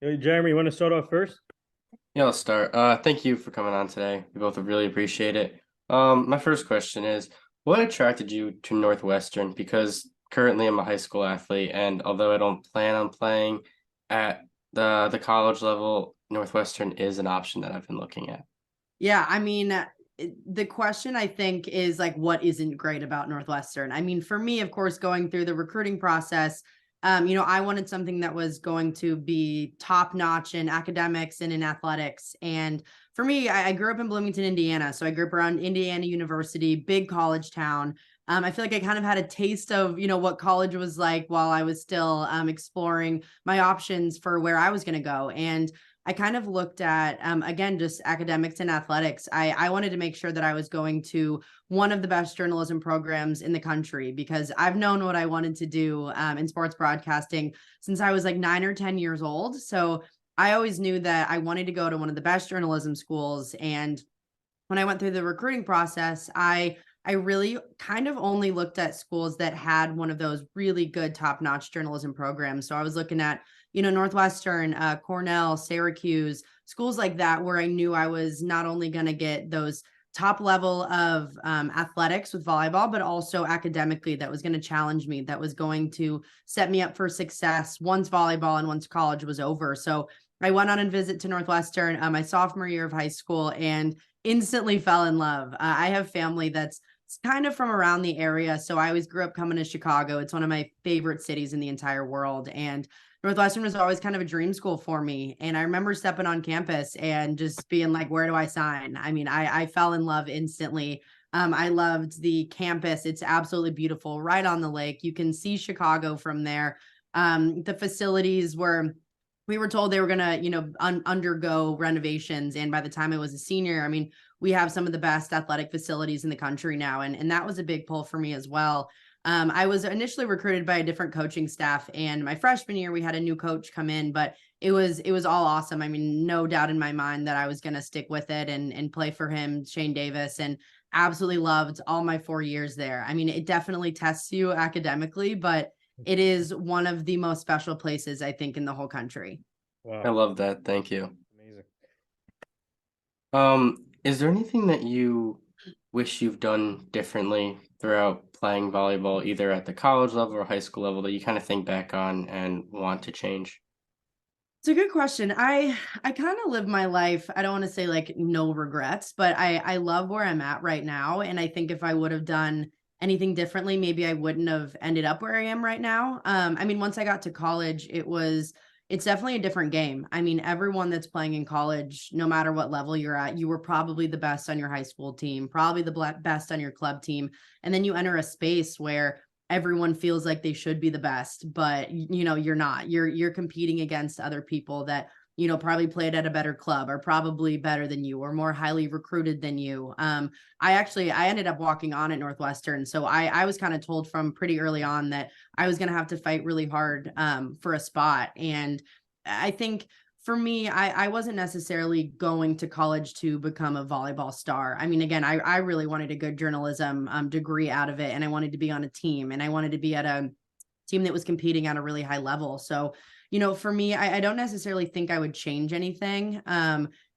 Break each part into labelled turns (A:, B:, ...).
A: Hey, Jeremy, you want to start off first?
B: Yeah, I'll start. Thank you for coming on today. We both really appreciate it. My first question is, what attracted you to Northwestern? Because currently I'm a high school athlete, and although I don't plan on playing at the college level, Northwestern is an option that I've been looking at.
C: Yeah, the question I think is like, what isn't great about Northwestern? I mean, for me, of course, going through the recruiting process, I wanted something that was going to be top notch in academics and in athletics. And for me, I grew up in Bloomington, Indiana. So I grew up around Indiana University, big college town. I feel like I kind of had a taste of, what college was like while I was still exploring my options for where I was going to go. And I kind of looked at, again, just academics and athletics. I wanted to make sure that I was going to one of the best journalism programs in the country because I've known what I wanted to do in sports broadcasting since I was like 9 or 10 years old. So I always knew that I wanted to go to one of the best journalism schools. And when I went through the recruiting process, I really kind of only looked at schools that had one of those really good top-notch journalism programs. So I was looking at, Northwestern, Cornell, Syracuse, schools like that, where I knew I was not only going to get those top level of athletics with volleyball, but also academically that was going to challenge me, that was going to set me up for success once volleyball and once college was over. So I went on a visit to Northwestern my sophomore year of high school and instantly fell in love. I have family that's kind of from around the area. So I always grew up coming to Chicago. It's one of my favorite cities in the entire world. And Northwestern was always kind of a dream school for me. And I remember stepping on campus and just being like, where do I sign? I mean, I fell in love instantly. I loved the campus. It's absolutely beautiful, right on the lake. You can see Chicago from there. The facilities were we were told they were going to, undergo renovations. And by the time I was a senior, I mean, we have some of the best athletic facilities in the country now. And that was a big pull for me as well. I was initially recruited by a different coaching staff, and my freshman year we had a new coach come in, but it was all awesome. I mean, no doubt in my mind that I was going to stick with it and play for him, Shane Davis, and absolutely loved all my 4 years there. I mean, it definitely tests you academically, but it is one of the most special places I think in the whole country.
B: I
A: Wow,
B: love that. Thank you.
A: amazing.
B: Is there anything that you wish you've done differently throughout playing volleyball, either at the college level or high school level, that you kind of think back on and want to change?
C: It's a good question. I kind of live my life. I don't want to say like no regrets, but I love where I'm at right now. And I think if I would have done anything differently, maybe I wouldn't have ended up where I am right now. I mean, once I got to college, it's definitely a different game. I mean, everyone that's playing in college, no matter what level you're at, you were probably the best on your high school team, probably the best on your club team. And then you enter a space where everyone feels like they should be the best, but you're not. You're competing against other people that probably played at a better club, or probably better than you, or more highly recruited than you. I ended up walking on at Northwestern, so I was kind of told from pretty early on that I was going to have to fight really hard for a spot. And I think for me, I wasn't necessarily going to college to become a volleyball star. I mean, again, I really wanted a good journalism degree out of it, and I wanted to be on a team, and I wanted to be at a team that was competing at a really high level. So, for me, I don't necessarily think I would change anything.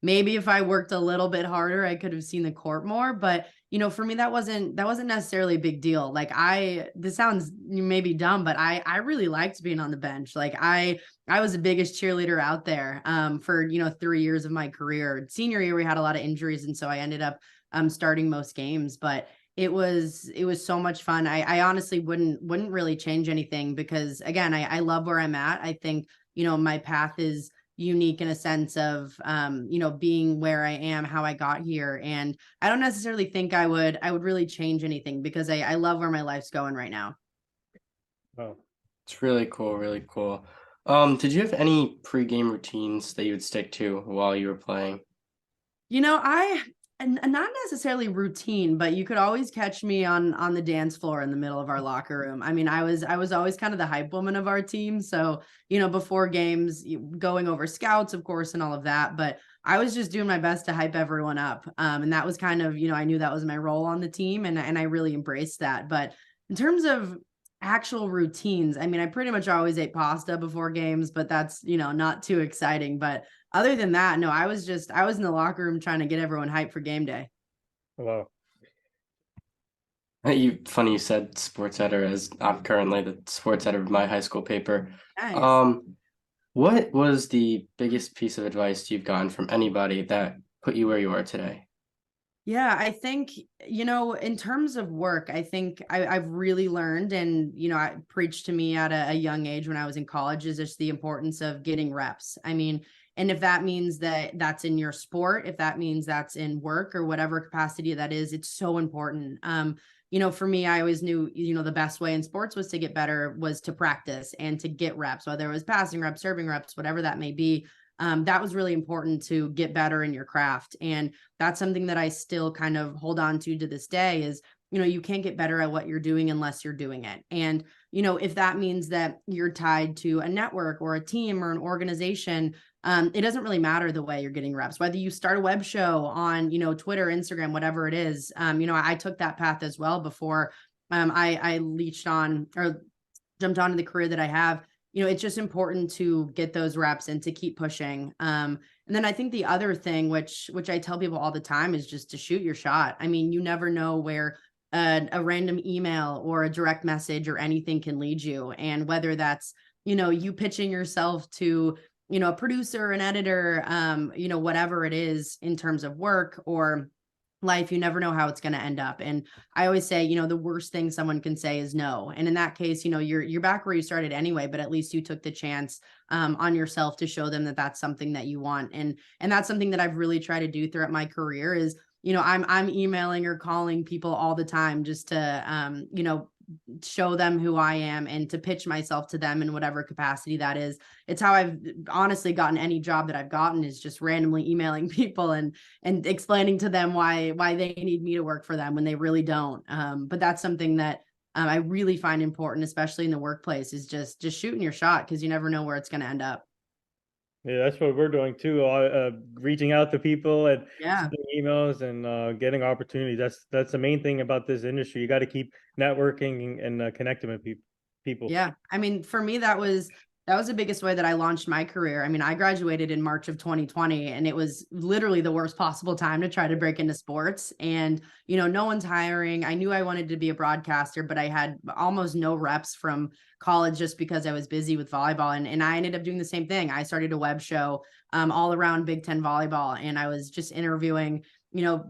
C: Maybe if I worked a little bit harder, I could have seen the court more. But for me, that wasn't necessarily a big deal. Like this sounds maybe dumb, but I really liked being on the bench. Like I was the biggest cheerleader out there for 3 years of my career. Senior year, we had a lot of injuries, and so I ended up starting most games. But it was so much fun. I honestly wouldn't really change anything because again, I love where I'm at. I think my path is unique in a sense of being where I am, how I got here, and I don't necessarily think I would really change anything because I love where my life's going right now.
A: Wow.
B: It's really cool, really cool. Did you have any pregame routines that you would stick to while you were playing?
C: I and not necessarily routine, but you could always catch me on the dance floor in the middle of our locker room. I mean, I was always kind of the hype woman of our team. So, before games, going over scouts, of course, and all of that. But I was just doing my best to hype everyone up. And that was kind of, I knew that was my role on the team, and I really embraced that. But in terms of actual routines. I mean, I pretty much always ate pasta before games, but that's, not too exciting. But other than that, no, I was in the locker room trying to get everyone hyped for game day.
A: Wow.
B: Funny you said sports editor, as I'm currently the sports editor of my high school paper.
C: Nice.
B: What was the biggest piece of advice you've gotten from anybody that put you where you are today?
C: Yeah, I think, in terms of work, I think I've really learned, and, I preached to me at a young age when I was in college, is just the importance of getting reps. I mean, and if that means that that's in your sport, if that means that's in work or whatever capacity that is, it's so important. For me, I always knew, the best way in sports was to get better, was to practice and to get reps, whether it was passing reps, serving reps, whatever that may be. That was really important to get better in your craft. And that's something that I still kind of hold on to this day is, you can't get better at what you're doing unless you're doing it. And, if that means that you're tied to a network or a team or an organization, it doesn't really matter the way you're getting reps, whether you start a web show on, Twitter, Instagram, whatever it is. I took that path as well before I leached on or jumped onto the career that I have. It's just important to get those reps and to keep pushing. And then I think the other thing, which I tell people all the time, is just to shoot your shot. I mean, you never know where a random email or a direct message or anything can lead you. And whether that's, you pitching yourself to, a producer, an editor, whatever it is in terms of work or life, you never know how it's going to end up. And I always say, the worst thing someone can say is no. And in that case, you're back where you started anyway, but at least you took the chance on yourself to show them that that's something that you want. And that's something that I've really tried to do throughout my career is, I'm emailing or calling people all the time just to, show them who I am and to pitch myself to them in whatever capacity that is. It's how I've honestly gotten any job that I've gotten, is just randomly emailing people and explaining to them why they need me to work for them when they really don't. But that's something that I really find important, especially in the workplace, is just shooting your shot, because you never know where it's going to end up.
A: Yeah, that's what we're doing too. Reaching out to people and
C: Yeah.
A: sending emails and getting opportunities. That's the main thing about this industry. You got to keep networking and connecting with people.
C: Yeah. I mean, for me, that was the biggest way that I launched my career. I mean, I graduated in March of 2020, and it was literally the worst possible time to try to break into sports. And, no one's hiring. I knew I wanted to be a broadcaster, but I had almost no reps from college just because I was busy with volleyball. And I ended up doing the same thing. I started a web show all around Big Ten volleyball, and I was just interviewing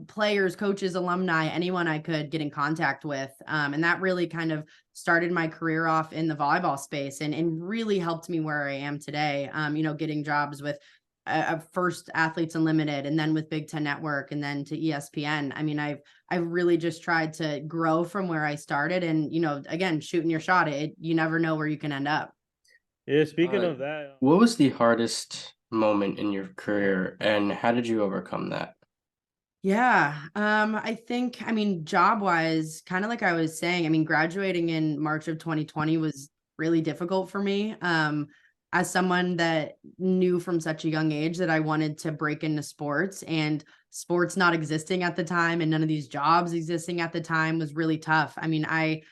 C: players, coaches, alumni, anyone I could get in contact with. And that really kind of started my career off in the volleyball space and really helped me where I am today. Getting jobs with first Athletes Unlimited, and then with Big Ten Network, and then to ESPN. I mean, I've really just tried to grow from where I started, and, again, shooting your shot, you never know where you can end up.
A: Yeah, speaking of that,
B: What was the hardest moment in your career, and how did you overcome that?
C: Yeah. I think, job wise, kind of like I was saying, graduating in March of 2020 was really difficult for me. As someone that knew from such a young age that I wanted to break into sports, and sports not existing at the time and none of these jobs existing at the time was really tough. I mean, I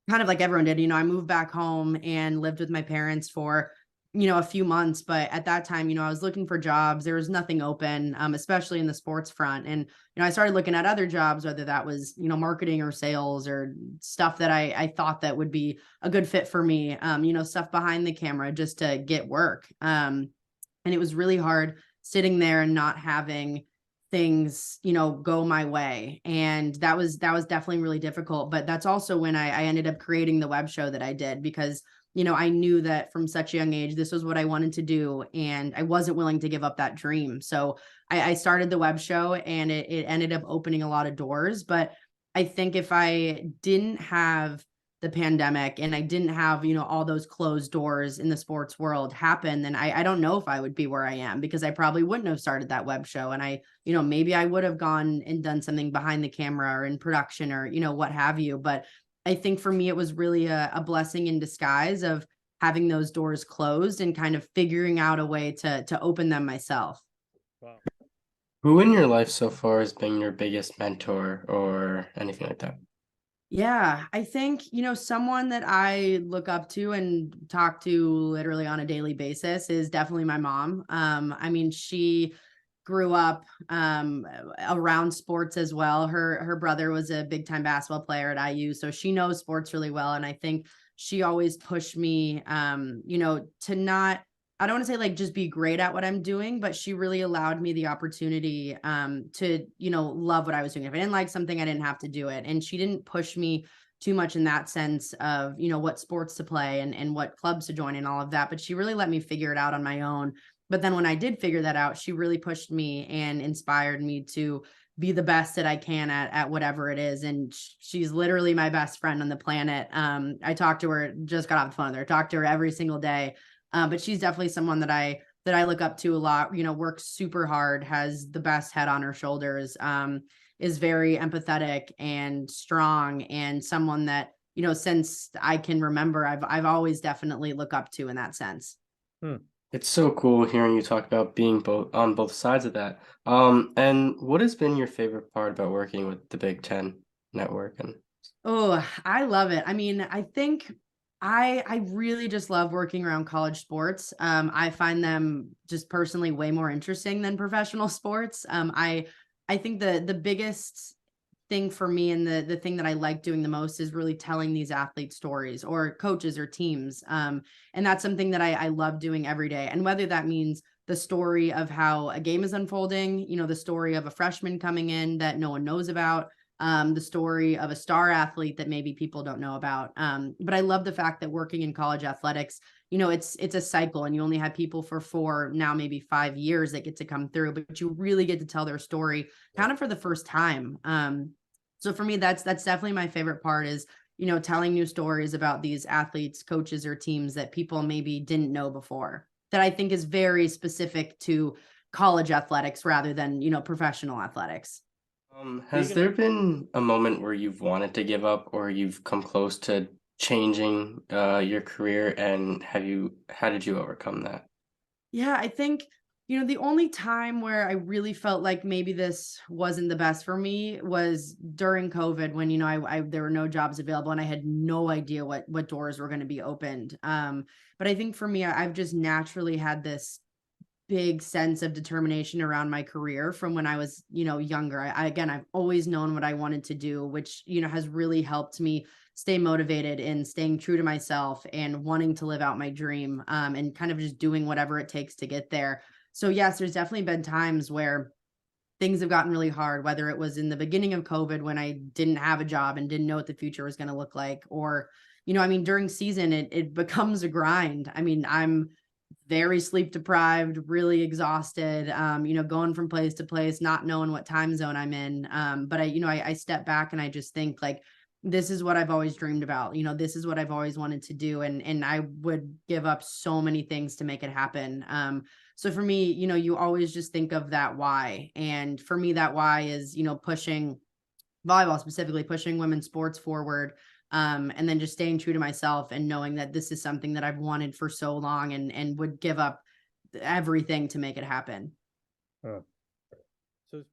C: kind of like everyone did, I moved back home and lived with my parents for, a few months. But at that time, I was looking for jobs. There was nothing open, especially in the sports front. And, I started looking at other jobs, whether that was, marketing or sales or stuff that I thought that would be a good fit for me, stuff behind the camera just to get work. And it was really hard sitting there and not having things, go my way. And that was definitely really difficult. But that's also when I ended up creating the web show that I did, because I knew that from such a young age, this was what I wanted to do. And I wasn't willing to give up that dream. So I started the web show, and it ended up opening a lot of doors. But I think if I didn't have the pandemic and I didn't have, all those closed doors in the sports world happen, then I don't know if I would be where I am, because I probably wouldn't have started that web show. And maybe I would have gone and done something behind the camera or in production or, what have you. But I think for me, it was really a blessing in disguise of having those doors closed and kind of figuring out a way to open them myself.
A: wow.
B: Who in your life so far has been your biggest mentor or anything like that?
C: Yeah, I think, someone that I look up to and talk to literally on a daily basis is definitely my mom. I mean, she grew up around sports as well. Her brother was a big time basketball player at IU, so she knows sports really well. And I think she always pushed me, to not. I don't want to say like just be great at what I'm doing, but she really allowed me the opportunity to, love what I was doing. If I didn't like something, I didn't have to do it. And she didn't push me too much in that sense of, what sports to play and what clubs to join and all of that. But she really let me figure it out on my own. But then when I did figure that out, she really pushed me and inspired me to be the best that I can at whatever it is. And she's literally my best friend on the planet. I talk to her, just got off the phone with her, talk to her every single day. But she's definitely someone that I look up to a lot, works super hard, has the best head on her shoulders, is very empathetic and strong, and someone that, since I can remember, I've always definitely look up to in that sense.
A: Hmm.
B: It's so cool hearing you talk about being both on both sides of that. And what has been your favorite part about working with the Big Ten network? And
C: Oh, I love it. I mean, I think I really just love working around college sports. I find them just personally way more interesting than professional sports. I think the biggest thing for me and the thing that I like doing the most is really telling these athlete stories or coaches or teams. And that's something that I love doing every day. And whether that means the story of how a game is unfolding, the story of a freshman coming in that no one knows about, the story of a star athlete that maybe people don't know about. But I love the fact that working in college athletics, it's a cycle, and you only have people for 4, now maybe 5 years that get to come through, but you really get to tell their story kind of for the first time. So for me, that's definitely my favorite part is, telling new stories about these athletes, coaches, or teams that people maybe didn't know before, that I think is very specific to college athletics rather than, professional athletics.
B: has
A: Speaking
B: there
A: of,
B: been a moment where you've wanted to give up or you've come close to changing your career, and how did you overcome that?
C: Yeah, I think, the only time where I really felt like maybe this wasn't the best for me was during COVID when, I there were no jobs available and I had no idea what doors were going to be opened. But I think for me, I've just naturally had this big sense of determination around my career from when I was, younger. Again, I've always known what I wanted to do, which, has really helped me stay motivated and staying true to myself and wanting to live out my dream, and kind of just doing whatever it takes to get there. So yes, there's definitely been times where things have gotten really hard, whether it was in the beginning of COVID when I didn't have a job and didn't know what the future was going to look like, or, I mean, during season, it becomes a grind. I mean, I'm very sleep deprived, really exhausted, going from place to place, not knowing what time zone I'm in. But I step back and I just think like, this is what I've always dreamed about. This is what I've always wanted to do. And I would give up so many things to make it happen. So for me, you always just think of that why. And for me, that why is, pushing volleyball, specifically pushing women's sports forward, and then just staying true to myself and knowing that this is something that I've wanted for so long and would give up everything to make it happen.
A: oh, so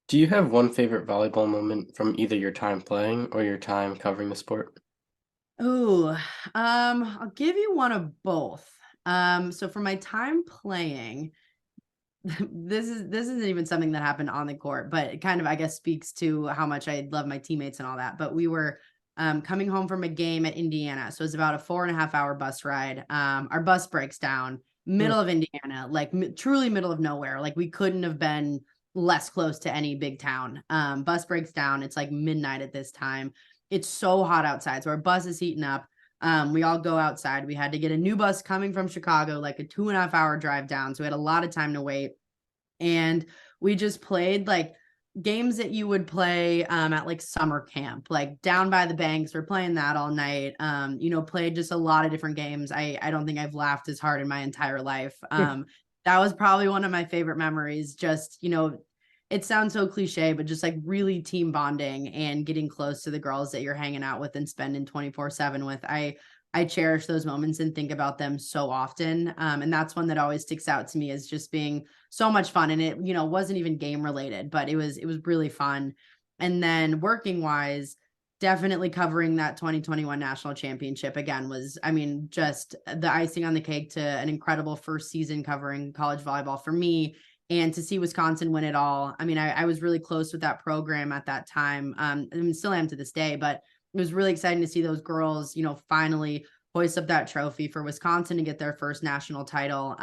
B: Do you have one favorite volleyball moment from either your time playing or your time covering the sport?
C: Oh, I'll give you one of both. So for my time playing, this isn't even something that happened on the court, but it kind of, I guess, speaks to how much I love my teammates and all that. But we were coming home from a game at Indiana. So it was about a 4.5 hour bus ride. Our bus breaks down,
A: hmm,
C: middle of Indiana, like truly middle of nowhere. Like we couldn't have been less close to any big town. Bus breaks down. It's like midnight at this time. It's so hot outside. So our bus is heating up. We all go outside. We had to get a new bus coming from Chicago, like a 2.5 hour drive down. So we had a lot of time to wait. And we just played like games that you would play at like summer camp, like down by the banks. We're playing that all night. Played just a lot of different games. I don't think I've laughed as hard in my entire life. That was probably one of my favorite memories. Just, it sounds so cliche, but just like really team bonding and getting close to the girls that you're hanging out with and spending 24/7 with. I cherish those moments and think about them so often. And that's one that always sticks out to me as just being so much fun. And it, wasn't even game related, but it was really fun. And then working wise, definitely covering that 2021 national championship again was, I mean, just the icing on the cake to an incredible first season covering college volleyball for me. And to see Wisconsin win it all. I mean, I was really close with that program at that time. And still am to this day, but it was really exciting to see those girls, finally hoist up that trophy for Wisconsin to get their first national title.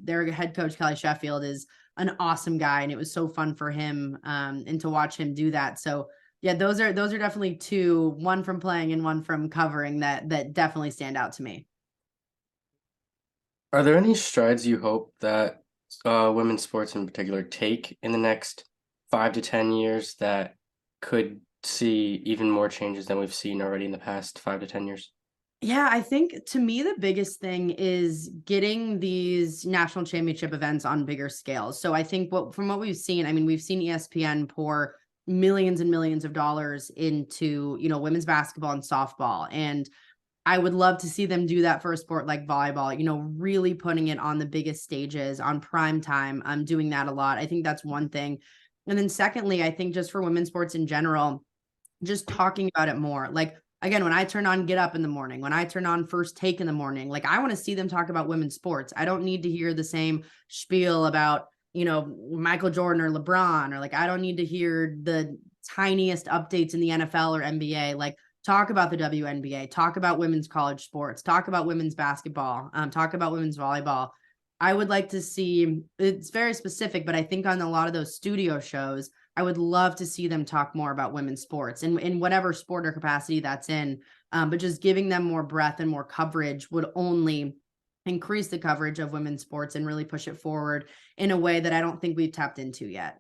C: Their head coach, Kelly Sheffield, is an awesome guy, and it was so fun for him and to watch him do that. So yeah, those are definitely two, one from playing and one from covering that definitely stand out to me.
B: Are there any strides you hope that women's sports in particular take in the next 5 to 10 years that could see even more changes than we've seen already in the past 5 to 10 years?
C: Yeah, I think to me the biggest thing is getting these national championship events on bigger scales. So I think from what we've seen, I mean, we've seen ESPN pour millions and millions of dollars into, women's basketball and softball. And I would love to see them do that for a sport like volleyball, really putting it on the biggest stages on prime time. I'm doing that a lot. I think that's one thing. And then secondly, I think just for women's sports in general, just talking about it more. Like, again, when I turn on Get Up in the morning, when I turn on First Take in the morning, like I want to see them talk about women's sports. I don't need to hear the same spiel about, Michael Jordan or LeBron, or like, I don't need to hear the tiniest updates in the NFL or NBA. Like, talk about the WNBA, talk about women's college sports, talk about women's basketball, talk about women's volleyball. I would like to see, it's very specific, but I think on a lot of those studio shows, I would love to see them talk more about women's sports and in whatever sport or capacity that's in. But just giving them more breadth and more coverage would only increase the coverage of women's sports and really push it forward in a way that I don't think we've tapped into yet.